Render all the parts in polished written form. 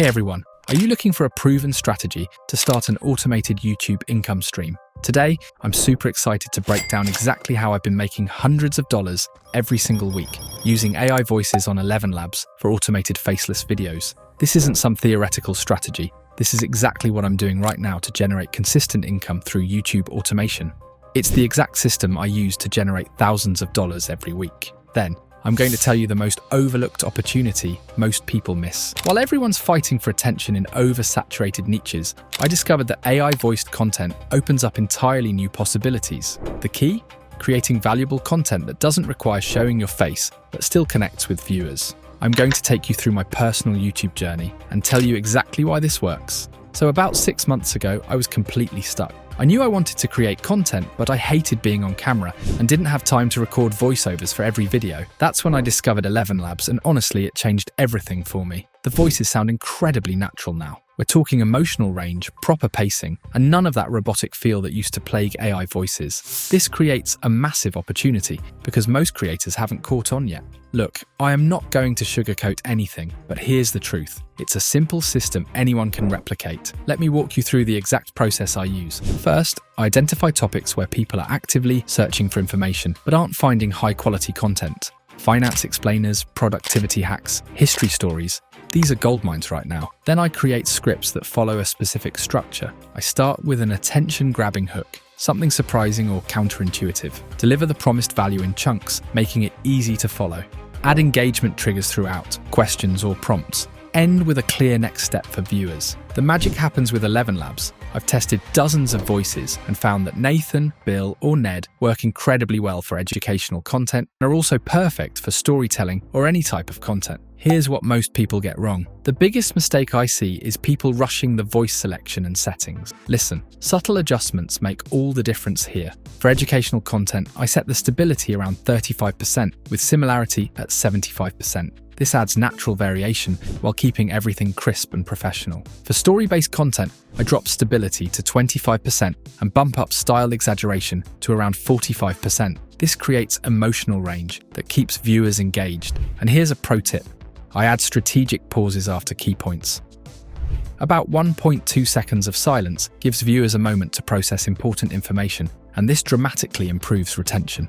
Hey everyone, are you looking for a proven strategy to start an automated YouTube income stream? Today, I'm super excited to break down exactly how I've been making hundreds of dollars every single week using AI voices on ELEVENLabs for automated faceless videos. This isn't some theoretical strategy. This is exactly what I'm doing right now to generate consistent income through YouTube automation. It's the exact system I use to generate thousands of dollars every week. Then, I'm going to tell you the most overlooked opportunity most people miss. While everyone's fighting for attention in oversaturated niches, I discovered that AI-voiced content opens up entirely new possibilities. The key? Creating valuable content that doesn't require showing your face, but still connects with viewers. I'm going to take you through my personal YouTube journey and tell you exactly why this works. So about 6 months ago, I was completely stuck. I knew I wanted to create content, but I hated being on camera and didn't have time to record voiceovers for every video. That's when I discovered ELEVENLabs, and honestly, it changed everything for me. The voices sound incredibly natural now. We're talking emotional range, proper pacing, and none of that robotic feel that used to plague AI voices. This creates a massive opportunity because most creators haven't caught on yet. Look, I am not going to sugarcoat anything, but here's the truth. It's a simple system anyone can replicate. Let me walk you through the exact process I use. First, I identify topics where people are actively searching for information but aren't finding high-quality content. Finance explainers, productivity hacks, history stories. These are goldmines right now. Then I create scripts that follow a specific structure. I start with an attention-grabbing hook, something surprising or counterintuitive. Deliver the promised value in chunks, making it easy to follow. Add engagement triggers throughout, questions or prompts. End with a clear next step for viewers. The magic happens with ELEVENLabs. I've tested dozens of voices and found that Nathan, Bill, or Ned work incredibly well for educational content and are also perfect for storytelling or any type of content. Here's what most people get wrong. The biggest mistake I see is people rushing the voice selection and settings. Listen, subtle adjustments make all the difference here. For educational content, I set the stability around 35% with similarity at 75%. This adds natural variation while keeping everything crisp and professional. For story-based content, I drop stability to 25% and bump up style exaggeration to around 45%. This creates emotional range that keeps viewers engaged. And here's a pro tip. I add strategic pauses after key points. About 1.2 seconds of silence gives viewers a moment to process important information, and this dramatically improves retention.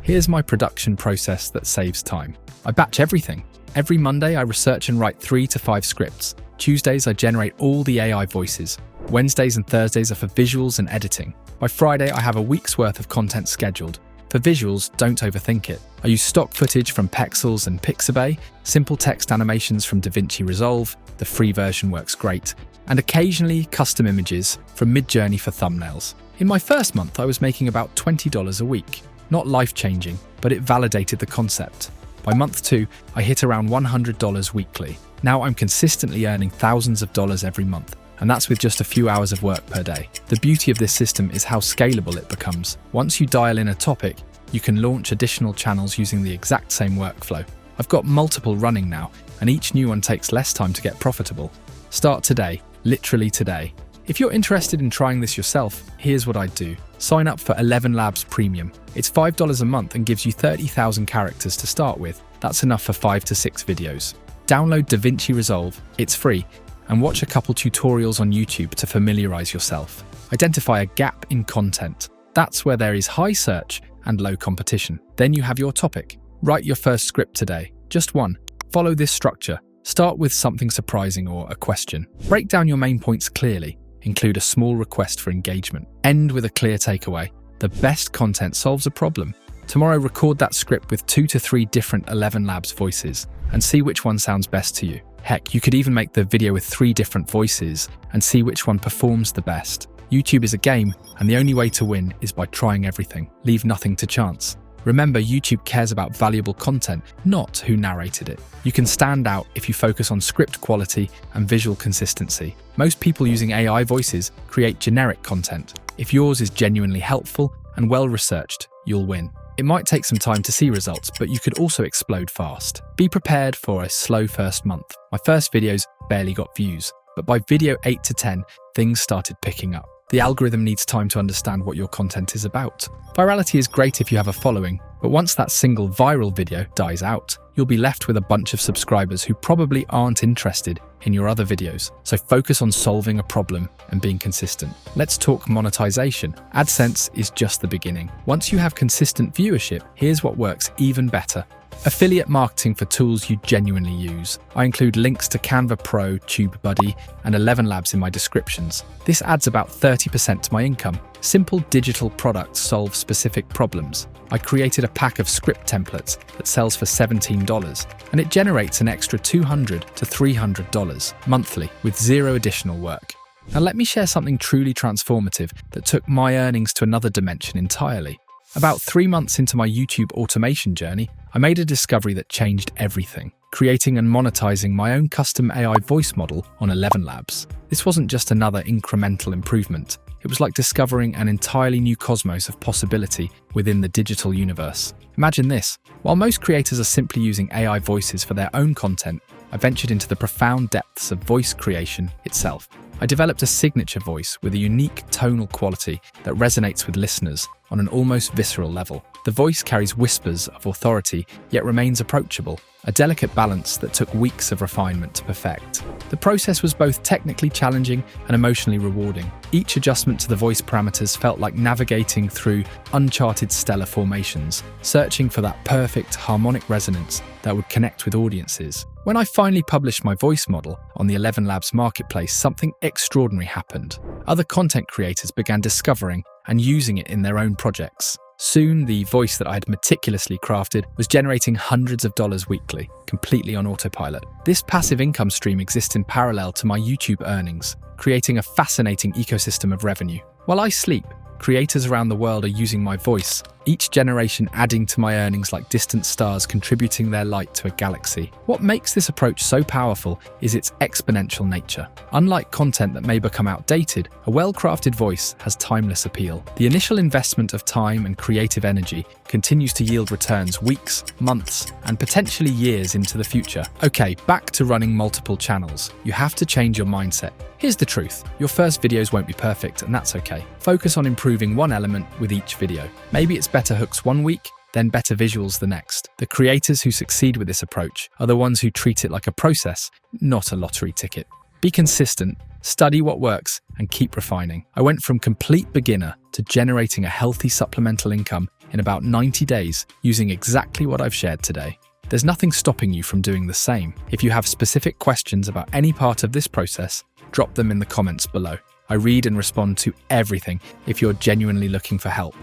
Here's my production process that saves time. I batch everything. Every Monday, I research and write 3 to 5 scripts. Tuesdays, I generate all the AI voices. Wednesdays and Thursdays are for visuals and editing. By Friday, I have a week's worth of content scheduled. For visuals, don't overthink it. I use stock footage from Pexels and Pixabay, simple text animations from DaVinci Resolve, the free version works great, and occasionally custom images from Midjourney for thumbnails. In my first month, I was making about $20 a week. Not life-changing, but it validated the concept. By month 2, I hit around $100 weekly. Now I'm consistently earning thousands of dollars every month, and that's with just a few hours of work per day. The beauty of this system is how scalable it becomes. Once you dial in a topic, you can launch additional channels using the exact same workflow. I've got multiple running now, and each new one takes less time to get profitable. Start today, literally today. If you're interested in trying this yourself, here's what I'd do. Sign up for ELEVENLabs Premium. It's $5 a month and gives you 30,000 characters to start with. That's enough for 5 to 6 videos. Download DaVinci Resolve, it's free, and watch a couple tutorials on YouTube to familiarize yourself. Identify a gap in content. That's where there is high search and low competition. Then you have your topic. Write your first script today, just one. Follow this structure. Start with something surprising or a question. Break down your main points clearly. Include a small request for engagement. End with a clear takeaway. The best content solves a problem. Tomorrow, record that script with 2 to 3 different ELEVENLabs voices and see which one sounds best to you. Heck, you could even make the video with 3 different voices and see which one performs the best. YouTube is a game, and the only way to win is by trying everything. Leave nothing to chance. Remember, YouTube cares about valuable content, not who narrated it. You can stand out if you focus on script quality and visual consistency. Most people using AI voices create generic content. If yours is genuinely helpful and well-researched, you'll win. It might take some time to see results, but you could also explode fast. Be prepared for a slow first month. My first videos barely got views, but by video 8 to 10, things started picking up. The algorithm needs time to understand what your content is about. Virality is great if you have a following, But once that single viral video dies out, you'll be left with a bunch of subscribers who probably aren't interested in your other videos. So focus on solving a problem and being consistent. Let's talk monetization. AdSense is just the beginning. Once you have consistent viewership, here's what works even better. Affiliate marketing for tools you genuinely use. I include links to Canva Pro, TubeBuddy, and ELEVENLabs in my descriptions. This adds about 30% to my income. Simple digital products solve specific problems. I created a pack of script templates that sells for $17, and it generates an extra $200 to $300 monthly with zero additional work. Now let me share something truly transformative that took my earnings to another dimension entirely. About 3 months into my YouTube automation journey, I made a discovery that changed everything, creating and monetizing my own custom AI voice model on ELEVENLabs. This wasn't just another incremental improvement. It was like discovering an entirely new cosmos of possibility within the digital universe. Imagine this. While most creators are simply using AI voices for their own content, I ventured into the profound depths of voice creation itself. I developed a signature voice with a unique tonal quality that resonates with listeners on an almost visceral level. The voice carries whispers of authority, yet remains approachable, a delicate balance that took weeks of refinement to perfect. The process was both technically challenging and emotionally rewarding. Each adjustment to the voice parameters felt like navigating through uncharted stellar formations, searching for that perfect harmonic resonance that would connect with audiences. When I finally published my voice model on the ELEVENLabs marketplace, something extraordinary happened. Other content creators began discovering and using it in their own projects. Soon, the voice that I had meticulously crafted was generating hundreds of dollars weekly, completely on autopilot. This passive income stream exists in parallel to my YouTube earnings, creating a fascinating ecosystem of revenue. While I sleep, creators around the world are using my voice, each generation adding to my earnings like distant stars contributing their light to a galaxy. What makes this approach so powerful is its exponential nature. Unlike content that may become outdated, a well-crafted voice has timeless appeal. The initial investment of time and creative energy continues to yield returns weeks, months, and potentially years into the future. Okay, back to running multiple channels. You have to change your mindset. Here's the truth. Your first videos won't be perfect, and that's okay. Focus on improving one element with each video. Maybe it's better hooks one week, then better visuals the next. The creators who succeed with this approach are the ones who treat it like a process, not a lottery ticket. Be consistent, study what works, and keep refining. I went from complete beginner to generating a healthy supplemental income in about 90 days using exactly what I've shared today. There's nothing stopping you from doing the same. If you have specific questions about any part of this process, drop them in the comments below. I read and respond to everything if you're genuinely looking for help.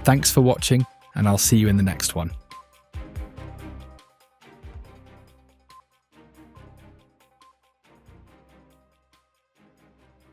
Thanks for watching, and I'll see you in the next one.